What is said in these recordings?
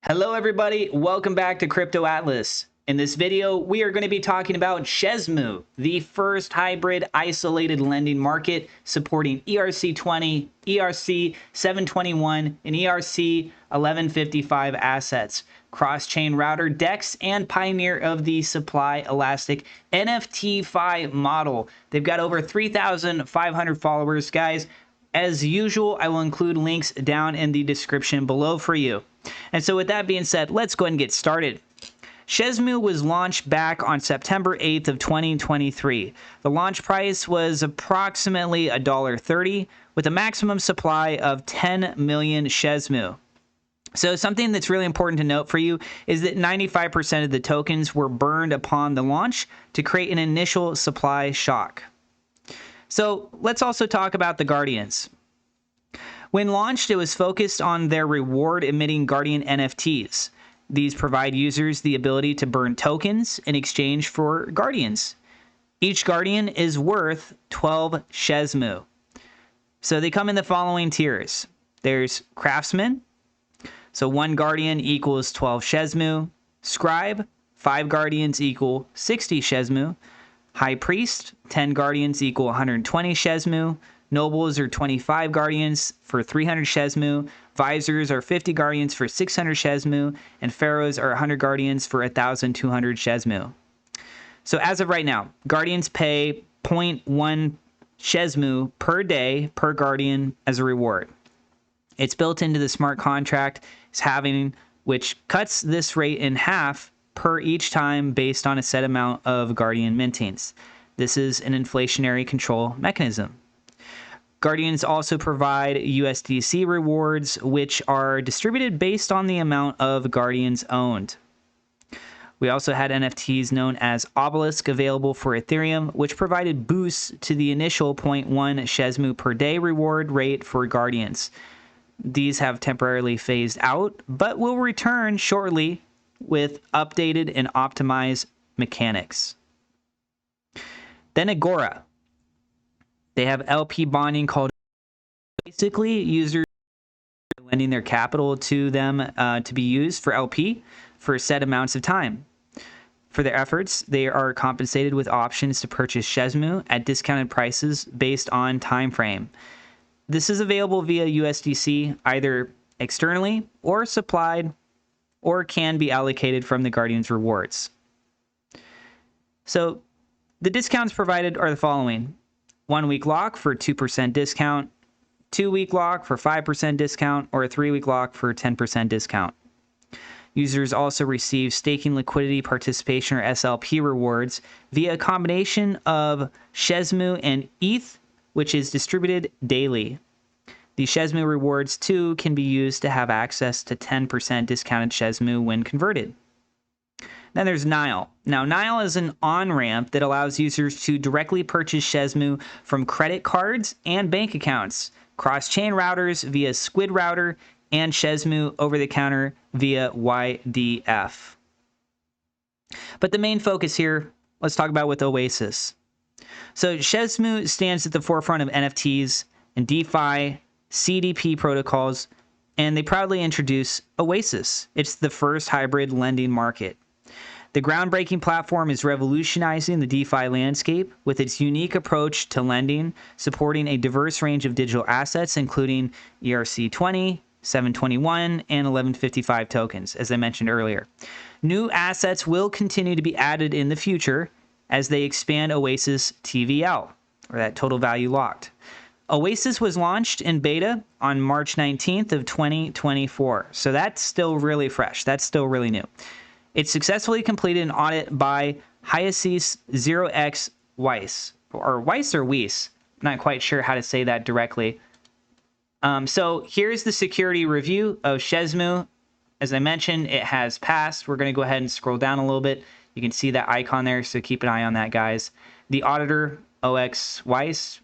Hello everybody, welcome back to Crypto Atlas. In this video, we are going to be talking about shezmu, the first hybrid isolated lending market supporting ERC20, ERC721, and ERC1155 assets, cross-chain router DEX, and pioneer of the supply elastic NFT-Fi model. They've got over 3,500 followers, guys. As usual, I will include links down in the description below for you. And so with that being said, let's go ahead and get started. shezmu was launched back on September 8th of 2023. The launch price was approximately $1.30 with a maximum supply of 10 million shezmu. So something that's really important to note for you is that 95% of the tokens were burned upon the launch to create an initial supply shock. So let's also talk about the Guardians. When launched, it was focused on their reward-emitting Guardian NFTs. These provide users the ability to burn tokens in exchange for Guardians. Each Guardian is worth 12 shezmu. So they come in the following tiers. There's Craftsman. So 1 Guardian equals 12 shezmu. Scribe, 5 Guardians equal 60 shezmu. High Priest, 10 Guardians equal 120 shezmu. Nobles are 25 Guardians for 300 shezmu. Visors are 50 Guardians for 600 shezmu. And Pharaohs are 100 Guardians for 1,200 shezmu. So as of right now, Guardians pay 0.1 shezmu per day per Guardian as a reward. It's built into the smart contract, which cuts this rate in half per each time based on a set amount of Guardian mintings. This is an inflationary control mechanism. Guardians also provide USDC rewards, which are distributed based on the amount of Guardians owned. We also had NFTs known as Obelisk available for Ethereum, which provided boosts to the initial 0.1 shezmu per day reward rate for Guardians. These have temporarily phased out, but will return shortly with updated and optimized mechanics. Then Agora. They have LP bonding called. Basically, users are lending their capital to them to be used for LP for set amounts of time. For their efforts, they are compensated with options to purchase shezmu at discounted prices based on time frame. This is available via USDC, either externally or supplied, or can be allocated from the Guardian's rewards. So the discounts provided are the following. 1 week lock for 2% discount, 2 week lock for 5% discount, or a 3 week lock for 10% discount. Users also receive staking liquidity participation or SLP rewards via a combination of shezmu and ETH, which is distributed daily. The shezmu rewards, too, can be used to have access to 10% discounted shezmu when converted. Then there's Nile. Now, Nile is an on-ramp that allows users to directly purchase shezmu from credit cards and bank accounts, cross-chain routers via Squid Router, and shezmu over-the-counter via YDF. But the main focus here, let's talk about with Oasis. So shezmu stands at the forefront of NFTs and DeFi, CDP protocols, and they proudly introduce Oasis. It's the first hybrid lending market. The groundbreaking platform is revolutionizing the DeFi landscape with its unique approach to lending, supporting a diverse range of digital assets, including ERC20, 721, and 1155 tokens, as I mentioned earlier. New assets will continue to be added in the future as they expand Oasis TVL, or that total value locked. Oasis was launched in beta on March 19th of 2024, so that's still really fresh. That's still really new. It successfully completed an audit by Hyacis 0x Weiss, or Weiss or Weiss. I'm not quite sure how to say that directly. So here's the security review of shezmu. As I mentioned, it has passed. We're going to go ahead and scroll down a little bit. You can see that icon there, so keep an eye on that, guys. The auditor, OX Weiss.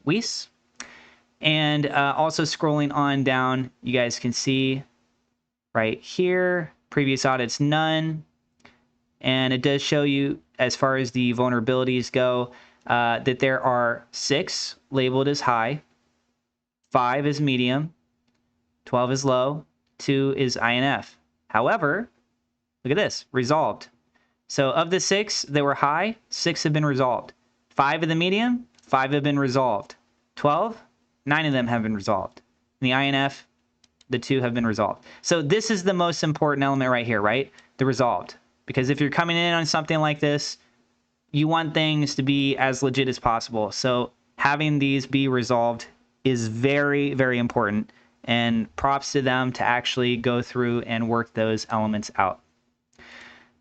And also scrolling on down, you guys can see right here, previous audits, none. And it does show you, as far as the vulnerabilities go, that there are 6 labeled as high, 5 is medium, 12 is low, 2 is INF. However, look at this, resolved. So of the 6 that were high, 6 have been resolved. 5 of the medium, 5 have been resolved. 12, 9 of them have been resolved. In the INF, the 2 have been resolved. So this is the most important element right here, right? The resolved. Because if you're coming in on something like this, you want things to be as legit as possible. So having these be resolved is very, very important. And props to them to actually go through and work those elements out.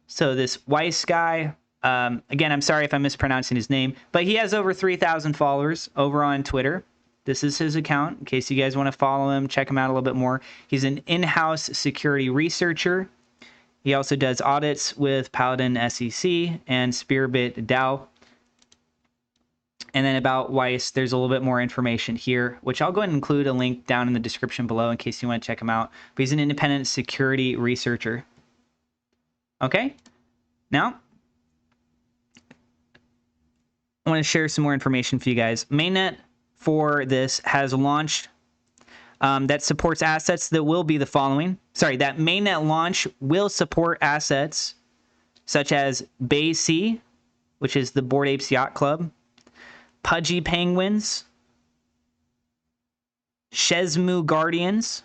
So this Weiss guy, again, I'm sorry if I'm mispronouncing his name, but he has over 3,000 followers over on Twitter. This is his account, in case you guys want to follow him, check him out a little bit more. He's an in-house security researcher. He also does audits with Paladin SEC and Spearbit DAO. And then about Weiss, there's a little bit more information here, which I'll go ahead and include a link down in the description below in case you want to check him out. But he's an independent security researcher. Okay, now I want to share some more information for you guys. Mainnet for this has launched that supports assets that will be the following. Sorry, that mainnet launch will support assets such as Bay Sea, which is the Bored Apes Yacht Club, Pudgy Penguins, Shezmu Guardians,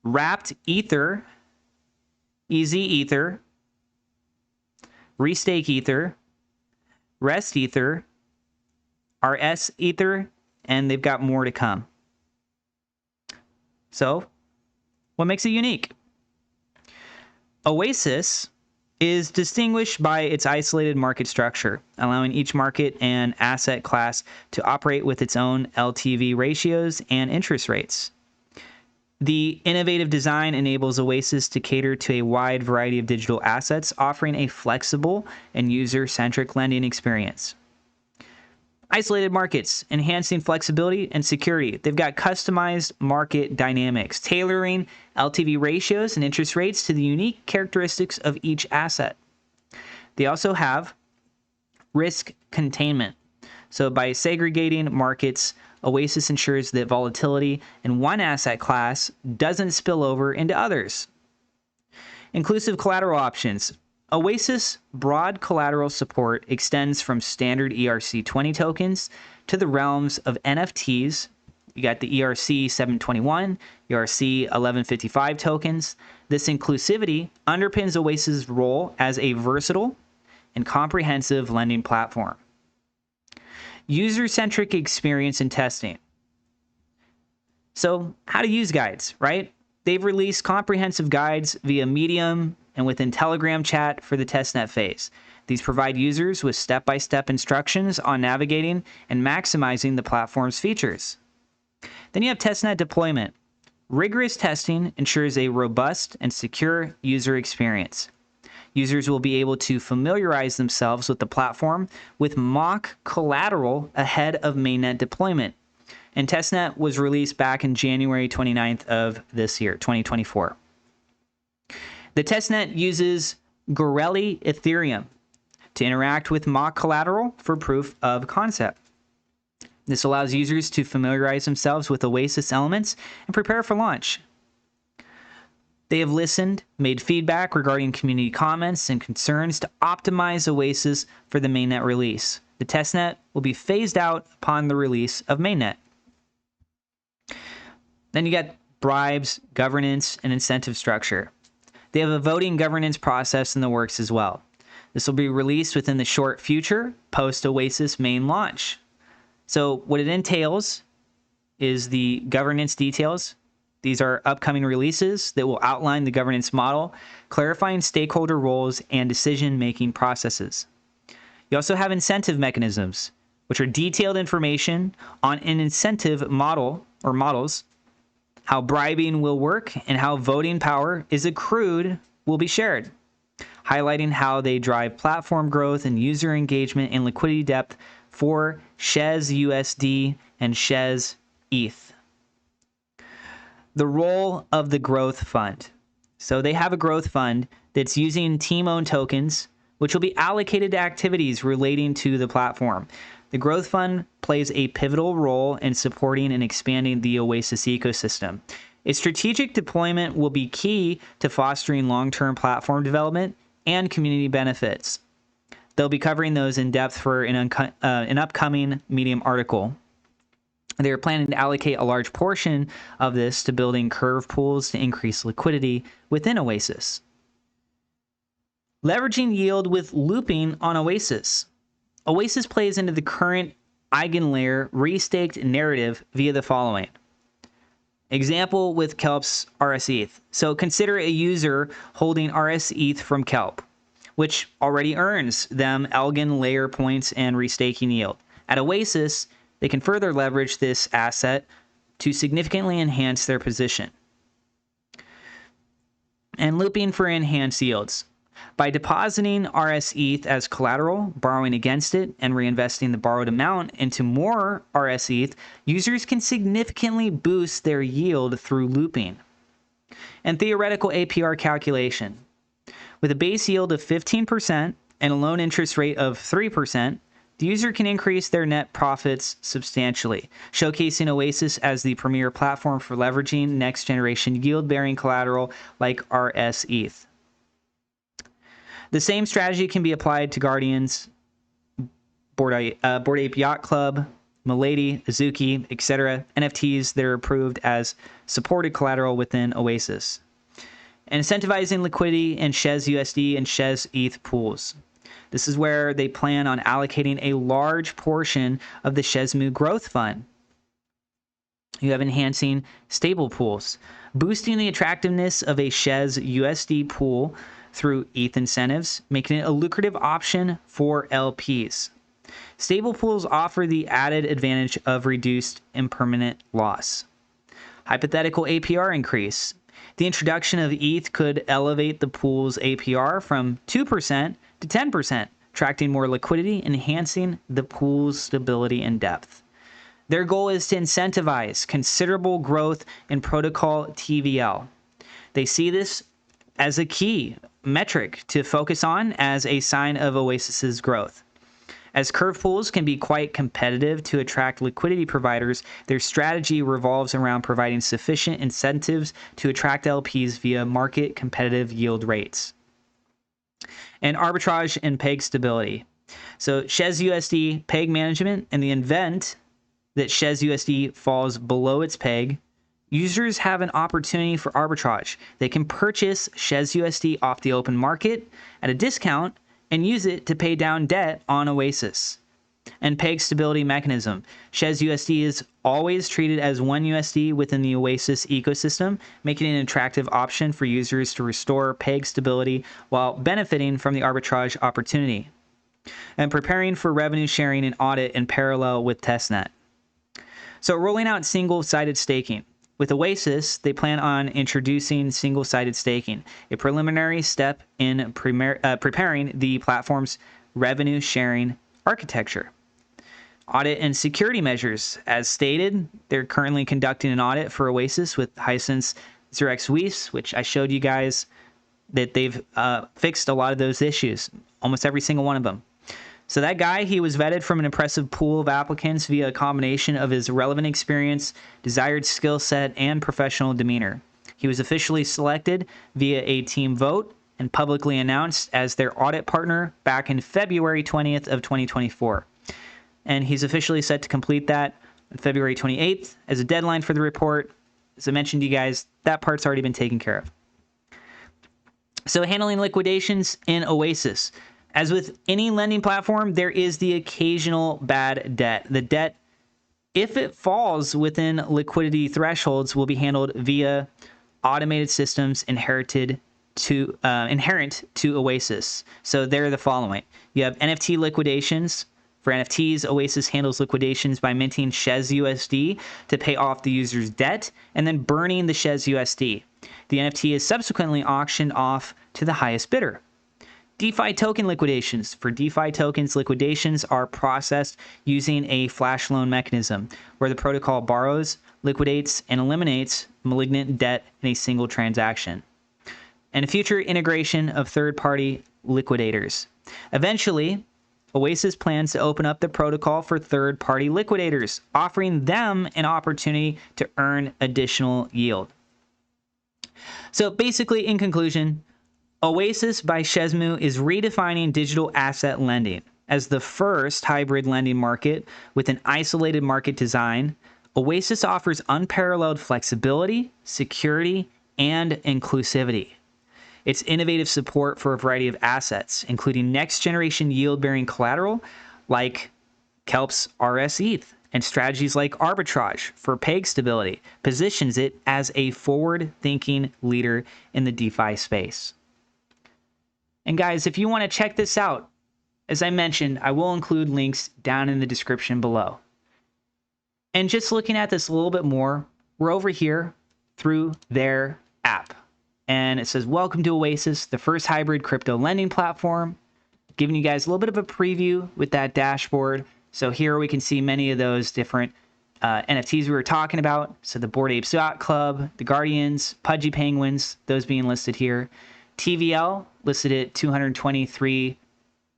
Wrapped Ether, Easy Ether, Restake Ether, Rest Ether, RS Ether, and they've got more to come. So, what makes it unique? Oasis is distinguished by its isolated market structure, allowing each market and asset class to operate with its own LTV ratios and interest rates. The innovative design enables Oasis to cater to a wide variety of digital assets, offering a flexible and user-centric lending experience. Isolated markets, enhancing flexibility and security. They've got customized market dynamics, tailoring LTV ratios and interest rates to the unique characteristics of each asset. They also have risk containment. So by segregating markets, Oasis ensures that volatility in one asset class doesn't spill over into others. Inclusive collateral options. Oasis broad collateral support extends from standard ERC20 tokens to the realms of NFTs. You got the ERC 721, ERC 1155 tokens. This inclusivity underpins Oasis' role as a versatile and comprehensive lending platform. User-centric experience and testing. So how to use guides, right? They've released comprehensive guides via Medium and within Telegram chat for the testnet phase. These provide users with step-by-step instructions on navigating and maximizing the platform's features. Then you have testnet deployment. Rigorous testing ensures a robust and secure user experience. Users will be able to familiarize themselves with the platform with mock collateral ahead of mainnet deployment. And testnet was released back in January 29th of this year, 2024. The testnet uses Gorelli Ethereum to interact with mock collateral for proof of concept. This allows users to familiarize themselves with Oasis elements and prepare for launch. They have listened, made feedback regarding community comments and concerns to optimize Oasis for the mainnet release. The testnet will be phased out upon the release of mainnet. Then you got bribes, governance, and incentive structure. They have a voting governance process in the works as well. This will be released within the short future, post-Oasis main launch. So what it entails is the governance details. These are upcoming releases that will outline the governance model, clarifying stakeholder roles and decision-making processes. You also have incentive mechanisms, which are detailed information on an incentive model or models, how bribing will work, and how voting power is accrued will be shared, highlighting how they drive platform growth and user engagement and liquidity depth for shezUSD and shezETH. The role of the growth fund. So they have a growth fund that's using team-owned tokens, which will be allocated to activities relating to the platform. The growth fund plays a pivotal role in supporting and expanding the Oasis ecosystem. Its strategic deployment will be key to fostering long-term platform development and community benefits. They'll be covering those in depth for an upcoming Medium article. They're planning to allocate a large portion of this to building curve pools to increase liquidity within Oasis. Leveraging yield with looping on Oasis. Oasis plays into the current eigenlayer restaked narrative via the following. Example with Kelp's RSETH. So consider a user holding RSETH from Kelp, which already earns them Elgin layer points and restaking yield. At Oasis, they can further leverage this asset to significantly enhance their position. And looping for enhanced yields. By depositing RSETH as collateral, borrowing against it, and reinvesting the borrowed amount into more RSETH, users can significantly boost their yield through looping. And theoretical APR calculation. With a base yield of 15% and a loan interest rate of 3%, the user can increase their net profits substantially, showcasing Oasis as the premier platform for leveraging next-generation yield-bearing collateral like RSETH. The same strategy can be applied to Guardians, Bored Ape Yacht Club, Milady, Azuki, etc. NFTs that are approved as supported collateral within Oasis. And incentivizing liquidity in shezUSD and shezETH pools. This is where they plan on allocating a large portion of the shezmu growth fund. You have enhancing stable pools, boosting the attractiveness of a shezUSD pool through ETH incentives, making it a lucrative option for LPs. Stable pools offer the added advantage of reduced impermanent loss. Hypothetical APR increase. The introduction of ETH could elevate the pool's APR from 2% to 10%, attracting more liquidity, enhancing the pool's stability and depth. Their goal is to incentivize considerable growth in protocol TVL. They see this as a key metric to focus on as a sign of Oasis's growth. As curve pools can be quite competitive to attract liquidity providers, their strategy revolves around providing sufficient incentives to attract LPs via market competitive yield rates. And arbitrage and peg stability. So shezUSD peg management, in the event that shezUSD falls below its peg, users have an opportunity for arbitrage. They can purchase shezUSD off the open market at a discount and use it to pay down debt on Oasis. And peg stability mechanism. shezUSD is always treated as one USD within the Oasis ecosystem, making it an attractive option for users to restore peg stability while benefiting from the arbitrage opportunity. And preparing for revenue sharing and audit in parallel with testnet. So rolling out single-sided staking. With Oasis, they plan on introducing single-sided staking, a preliminary step in preparing the platform's revenue-sharing architecture. Audit and security measures. As stated, they're currently conducting an audit for Oasis with Hisense Zurex Weiss, which I showed you guys that they've fixed a lot of those issues, almost every single one of them. So that guy, he was vetted from an impressive pool of applicants via a combination of his relevant experience, desired skill set, and professional demeanor. He was officially selected via a team vote and publicly announced as their audit partner back in February 20th of 2024. And he's officially set to complete that on February 28th as a deadline for the report. As I mentioned to you guys, that part's already been taken care of. So handling liquidations in Oasis. As with any lending platform, there is the occasional bad debt. The debt, if it falls within liquidity thresholds, will be handled via automated systems inherent to Oasis. So they're the following. You have NFT liquidations. For NFTs, Oasis handles liquidations by minting shezUSD to pay off the user's debt and then burning the shezUSD. The NFT is subsequently auctioned off to the highest bidder. DeFi token liquidations. For DeFi tokens, liquidations are processed using a flash loan mechanism where the protocol borrows, liquidates, and eliminates malignant debt in a single transaction. And a future integration of third-party liquidators. Eventually, Oasis plans to open up the protocol for third-party liquidators, offering them an opportunity to earn additional yield. So basically, in conclusion, Oasis by Shezmu is redefining digital asset lending. As the first hybrid lending market with an isolated market design, Oasis offers unparalleled flexibility, security, and inclusivity. Its innovative support for a variety of assets, including next-generation yield-bearing collateral like Kelp's RS-ETH, and strategies like arbitrage for peg stability, positions it as a forward-thinking leader in the DeFi space. And guys, if you want to check this out, as I mentioned, I will include links down in the description below. And just looking at this a little bit more, we're over here through their app. And it says, welcome to Oasis, the first hybrid crypto lending platform. Giving you guys a little bit of a preview with that dashboard. So here we can see many of those different NFTs we were talking about. So the Bored Apes Yacht Club, the Guardians, Pudgy Penguins, those being listed here. TVL listed at $223,000.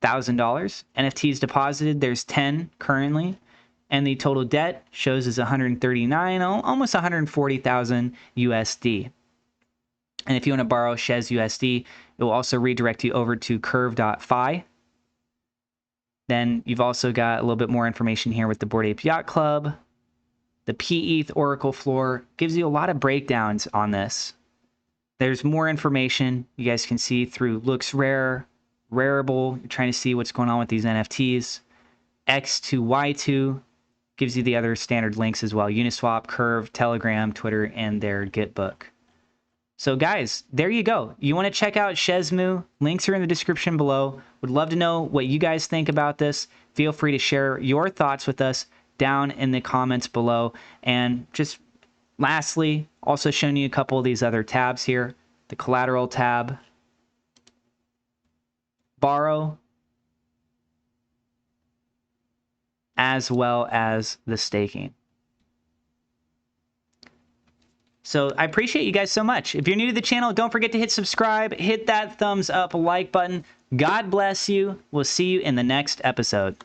NFTs deposited, there's 10 currently. And the total debt shows is 139, almost 140,000 USD. And if you want to borrow Shez USD, it will also redirect you over to curve.fi. Then you've also got a little bit more information here with the Bored Ape Yacht Club. The PETH Oracle floor gives you a lot of breakdowns on this. There's more information you guys can see through looks rare, rareable. You're trying to see what's going on with these NFTs. X to Y2 gives you the other standard links as well. Uniswap, Curve, Telegram, Twitter, and their Gitbook. So guys, there you go. You want to check out Shezmu? Links are in the description below. Would love to know what you guys think about this. Feel free to share your thoughts with us down in the comments below. And just lastly, also showing you a couple of these other tabs here. The collateral tab, borrow, as well as the staking. So I appreciate you guys so much. If you're new to the channel, don't forget to hit subscribe, hit that thumbs up like button. God bless you. We'll see you in the next episode.